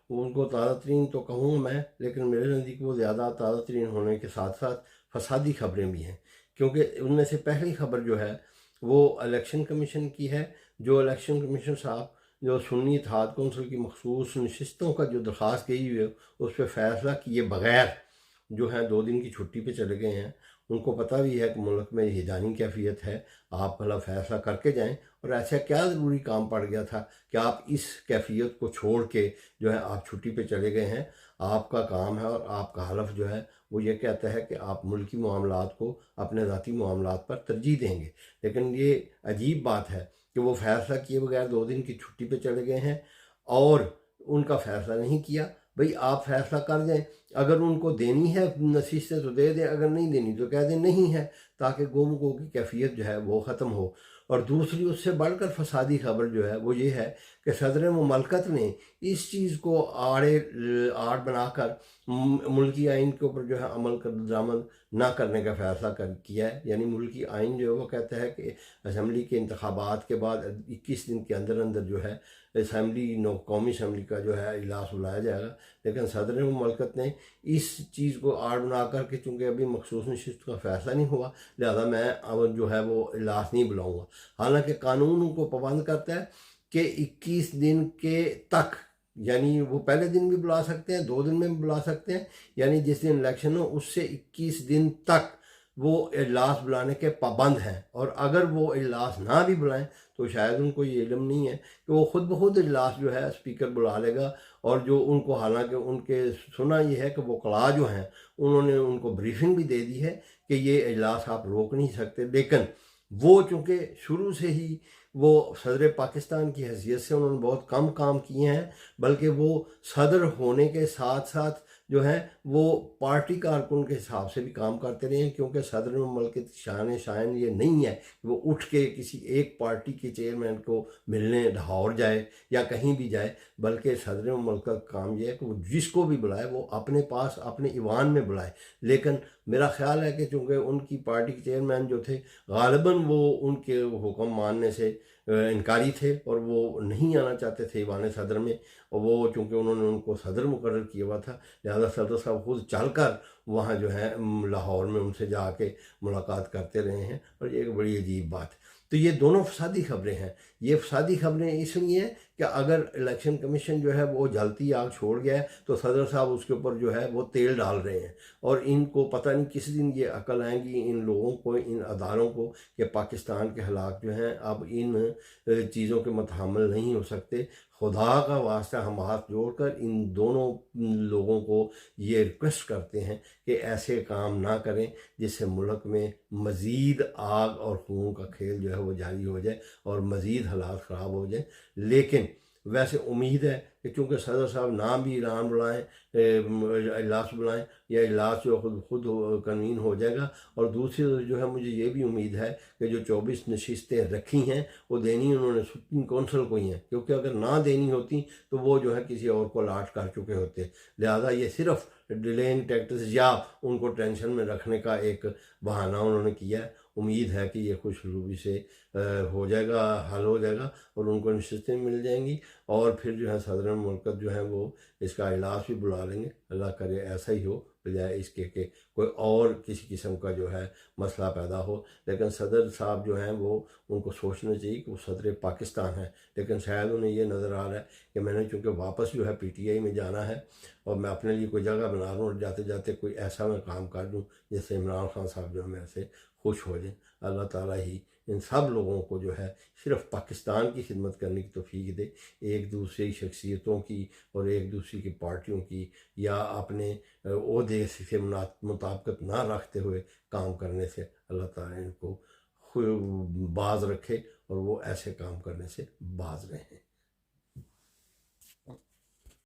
ان کو تازہ ترین تو کہوں میں، لیکن میرے نزدیک وہ زیادہ تازہ ترین ہونے کے ساتھ ساتھ فسادی خبریں بھی ہیں، کیونکہ ان میں سے پہلی خبر جو ہے وہ الیکشن کمیشن کی ہے۔ جو الیکشن کمیشن صاحب جو سنی اتحاد کونسل کی مخصوص نشستوں کا جو درخواست گئی ہوئی ہے اس پہ فیصلہ کیے بغیر جو ہیں 2 دن کی چھٹی پہ چلے گئے ہیں۔ ان کو پتہ بھی ہے کہ ملک میں ہیجانی کیفیت ہے، آپ بھلا فیصلہ کر کے جائیں، اور ایسا کیا ضروری کام پڑ گیا تھا کہ آپ اس کیفیت کو چھوڑ کے جو ہے آپ چھٹی پہ چلے گئے ہیں۔ آپ کا کام ہے اور آپ کا حلف جو ہے وہ یہ کہتا ہے کہ آپ ملکی معاملات کو اپنے ذاتی معاملات پر ترجیح دیں گے، لیکن یہ عجیب بات ہے کہ وہ فیصلہ کیے بغیر 2 دن کی چھٹی پہ چلے گئے ہیں اور ان کا فیصلہ نہیں کیا۔ بھئی آپ فیصلہ کر دیں، اگر ان کو دینی ہے نصیحتیں تو دے دیں، اگر نہیں دینی تو کہہ دیں نہیں ہے، تاکہ گم گو کی کیفیت جو ہے وہ ختم ہو۔ اور دوسری اس سے بڑھ کر فسادی خبر جو ہے وہ یہ ہے کہ صدر مملکت نے اس چیز کو آڑ بنا کر ملکی آئین کے اوپر جو ہے عمل درآمد نہ کرنے کا فیصلہ کیا ہے۔ یعنی ملکی آئین جو ہے وہ کہتا ہے کہ اسمبلی کے انتخابات کے بعد 21 دن کے اندر اندر جو ہے اسمبلی قومی اسمبلی کا جو ہے اجلاس بلایا جائے گا، لیکن صدر مملکت نے اس چیز کو آڑ بنا کر کہ چونکہ ابھی مخصوص نشست کا فیصلہ نہیں ہوا لہذا میں جو ہے وہ اجلاس نہیں بلاؤں گا، حالانکہ قانون ان کو پابند کرتا ہے کہ 21 دن کے تک، یعنی وہ پہلے دن بھی بلا سکتے ہیں، 2 دن میں بھی بلا سکتے ہیں، یعنی جس دن الیکشن ہو اس سے 21 دن تک وہ اجلاس بلانے کے پابند ہیں۔ اور اگر وہ اجلاس نہ بھی بلائیں تو شاید ان کو یہ علم نہیں ہے کہ وہ خود بخود اجلاس جو ہے اسپیکر بلا لے گا، اور جو ان کو حالانکہ ان کے سنا یہ ہے کہ وہ کڑا جو ہیں انہوں نے ان کو بریفنگ بھی دے دی ہے کہ یہ اجلاس آپ روک نہیں سکتے، لیکن وہ چونکہ شروع سے ہی وہ صدر پاکستان کی حیثیت سے انہوں نے بہت کم کام کیے ہیں، بلکہ وہ صدر ہونے کے ساتھ ساتھ جو ہیں وہ پارٹی کارکن کے حساب سے بھی کام کرتے رہے ہیں، کیونکہ صدر مملکت شائن یہ نہیں ہے کہ وہ اٹھ کے کسی ایک پارٹی کے چیئرمین کو ملنے لاہور جائے یا کہیں بھی جائے، بلکہ صدر مملکت کا کام یہ ہے کہ وہ جس کو بھی بلائے وہ اپنے پاس اپنے ایوان میں بلائے۔ لیکن میرا خیال ہے کہ چونکہ ان کی پارٹی کے چیئرمین جو تھے غالباً وہ ان کے حکم ماننے سے انکاری تھے اور وہ نہیں آنا چاہتے تھے ایوان صدر میں، اور وہ چونکہ انہوں نے ان کو صدر مقرر کیا ہوا تھا لہذا صدر صاحب خود چل کر وہاں جو ہے لاہور میں ان سے جا کے ملاقات کرتے رہے ہیں، اور یہ ایک بڑی عجیب بات ہے۔ تو یہ دونوں فسادی خبریں ہیں۔ یہ فسادی خبریں اس لیے ہیں کہ اگر الیکشن کمیشن جو ہے وہ جلتی آگ چھوڑ گیا ہے تو صدر صاحب اس کے اوپر جو ہے وہ تیل ڈال رہے ہیں، اور ان کو پتہ نہیں کس دن یہ عقل آئیں گی ان لوگوں کو، ان اداروں کو، کہ پاکستان کے حالات جو ہیں اب ان چیزوں کے متحمل نہیں ہو سکتے۔ خدا کا واسطہ ہم ہاتھ جوڑ کر ان دونوں لوگوں کو یہ ریکویسٹ کرتے ہیں کہ ایسے کام نہ کریں جس سے ملک میں مزید آگ اور خون کا کھیل جو ہے وہ جاری ہو جائے اور مزید حالات خراب ہو جائیں۔ لیکن ویسے امید ہے کہ چونکہ صدر صاحب نہ بھی اعلان بلائیں، اجلاس بلائیں، یا اجلاس جو خود کنوین ہو جائے گا، اور دوسری جو ہے مجھے یہ بھی امید ہے کہ جو 24 نشستیں رکھی ہیں وہ دینی انہوں نے سپریم کونسل کو ہی ہیں، کیونکہ اگر نہ دینی ہوتی تو وہ جو ہے کسی اور کو الاٹ کر چکے ہوتے، لہذا یہ صرف ڈیلینگ ٹیکٹس یا ان کو ٹینشن میں رکھنے کا ایک بہانہ انہوں نے کیا ہے۔ امید ہے کہ یہ خوش روبی سے ہو جائے گا، حل ہو جائے گا، اور ان کو نشستیں مل جائیں گی، اور پھر جو ہے صدر مملکت جو ہے وہ اس کا اجلاس بھی بلا لیں گے۔ اللہ کرے ایسا ہی ہو بجائے اس کے کہ کوئی اور کسی قسم کا جو ہے مسئلہ پیدا ہو۔ لیکن صدر صاحب جو ہیں وہ ان کو سوچنا چاہیے کہ وہ صدر پاکستان ہے، لیکن شاید انہیں یہ نظر آ رہا ہے کہ میں نے چونکہ واپس جو ہے پی ٹی آئی میں جانا ہے اور میں اپنے لیے کوئی جگہ بنا رہا ہوں، اور جاتے جاتے کوئی ایسا میں کام کر دوں جس سے عمران خان صاحب جو ہے میرے سے خوش ہو جائیں۔ اللہ تعالیٰ ہی ان سب لوگوں کو جو ہے صرف پاکستان کی خدمت کرنے کی توفیق دے، ایک دوسرے شخصیتوں کی اور ایک دوسرے کی پارٹیوں کی یا اپنے عہدے سے مطابقت نہ رکھتے ہوئے کام کرنے سے اللہ تعالیٰ ان کو باز رکھے اور وہ ایسے کام کرنے سے باز رہیں۔